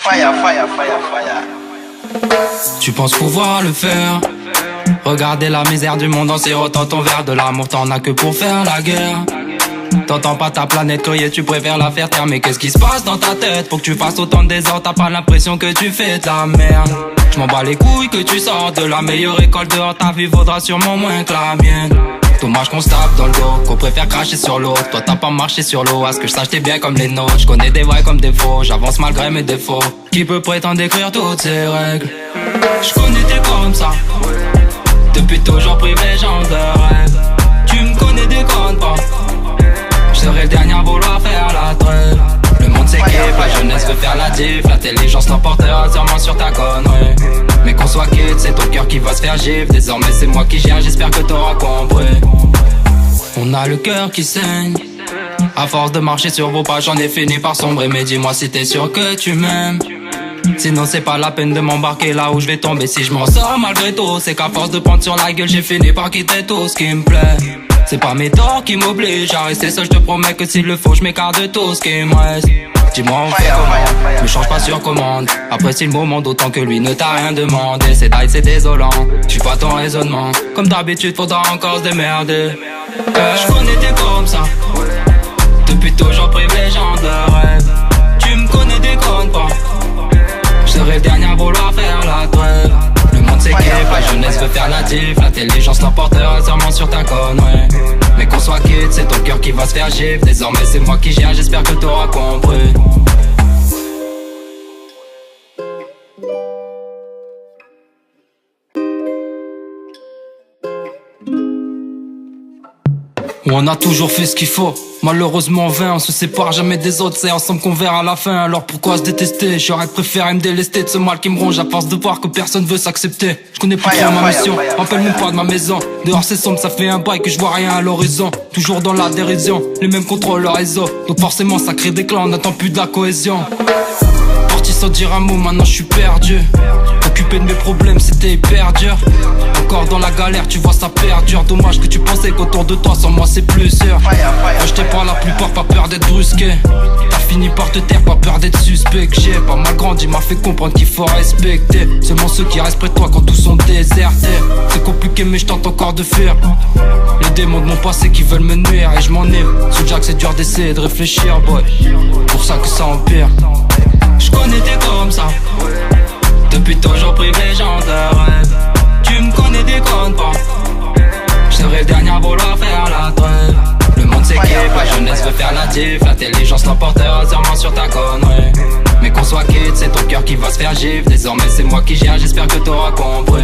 Fire, fire, fire, fire. Tu penses pouvoir le faire? Regardez la misère du monde entier, autant ton verre de l'amour, t'en as que pour faire la guerre. T'entends pas ta planète crier, tu préfères la faire taire. Mais qu'est-ce qui se passe dans ta tête pour que tu fasses autant de désordre? T'as pas l'impression que tu fais de la merde? Je m'en bats les couilles que tu sors de la meilleure école dehors. Ta vie vaudra sûrement moins que la mienne. Dommage qu'on se tape dans le dos, qu'on préfère cracher sur l'autre. Toi t'as pas marché sur l'eau, à ce que je sache t'es bien comme les nôtres. Je connais des vrais comme des faux, j'avance malgré mes défauts. Qui peut prétendre écrire toutes ces règles? Je connais t'es comme ça, depuis toujours privé genre de rêve. Tu me connais déconne pas, je serai le dernier à vouloir faire la trêve. Le monde s'équipe, la jeunesse veut faire la diff. L'intelligence l'emportera sûrement sur ta connerie. Mais qu'on soit quitte, c'est ton cœur qui va se faire gifle. Désormais c'est moi qui gère, j'espère que t'auras compris. On a le cœur qui saigne. À force de marcher sur vos pas, j'en ai fini par sombrer. Mais dis-moi si t'es sûr que tu m'aimes. Sinon c'est pas la peine de m'embarquer là où je vais tomber. Si je m'en sors malgré tout, c'est qu'à force de prendre sur la gueule, j'ai fini par quitter tout ce qui me plaît. C'est pas mes torts qui m'obligent à rester seul, je te promets que s'il le faut, je m'écarte de tout ce qui me reste. Dis-moi on fait comment, me change pas sur commande. Apprécie le moment d'autant que lui ne t'a rien demandé. C'est die, c'est désolant, je suis pas ton raisonnement. Comme d'habitude faudra encore se démerder. Je connais t'es comme ça, depuis toujours privé genre de rêve. Tu me connais déconne pas, je serai le dernier à vouloir faire la trêve. Le monde s'équipe, la jeunesse veut faire la diff. L'intelligence l'emportera sûrement sur ta connerie. Mais qu'on soit quitte, c'est ton cœur qui va se faire gifle. Désormais c'est moi qui gère, j'espère que t'auras compris. On a toujours fait ce qu'il faut, malheureusement en vain. On se sépare jamais des autres, c'est ensemble qu'on verra la fin. Alors pourquoi se détester? J'aurais préféré me délester de ce mal qui me ronge à force de voir que personne veut s'accepter. Je connais plus trop ma mission, rappelle-moi pas de ma maison. Dehors c'est sombre, ça fait un bail que je vois rien à l'horizon. Toujours dans la dérision, les mêmes contrôlent le réseau. Donc forcément ça crée des clans, on n'attend plus de la cohésion. Parti sans dire un mot, maintenant je suis perdu. Occupé de mes problèmes, c'était hyper dur. Encore dans la galère, tu vois ça perdure. Dommage que tu pensais qu'autour de toi, sans moi c'est plus sûr. Rejeté par la plupart, pas peur d'être brusqué. T'as fini par te taire, pas peur d'être suspect. J'ai pas mal grandi, m'a fait comprendre qu'il faut respecter seulement ceux qui restent près de toi quand tous sont désertés. C'est compliqué mais je tente encore de fuir les démons de mon passé qui veulent me nuire. Et je m'enivre, sous Jack c'est dur d'essayer de réfléchir, boy. Pour ça que ça empire. Je connais t'es comme ça, depuis toujours privé genre de rêve. Tu me connais déconne pas, je serai le dernier à vouloir faire la trêve. Le monde s'équipe, la jeunesse veut faire la diff. L'intelligence l'emportera sûrement sur ta connerie. Mais qu'on soit quitte, c'est ton cœur qui va se faire gifle. Désormais c'est moi qui gère, j'espère que t'auras compris.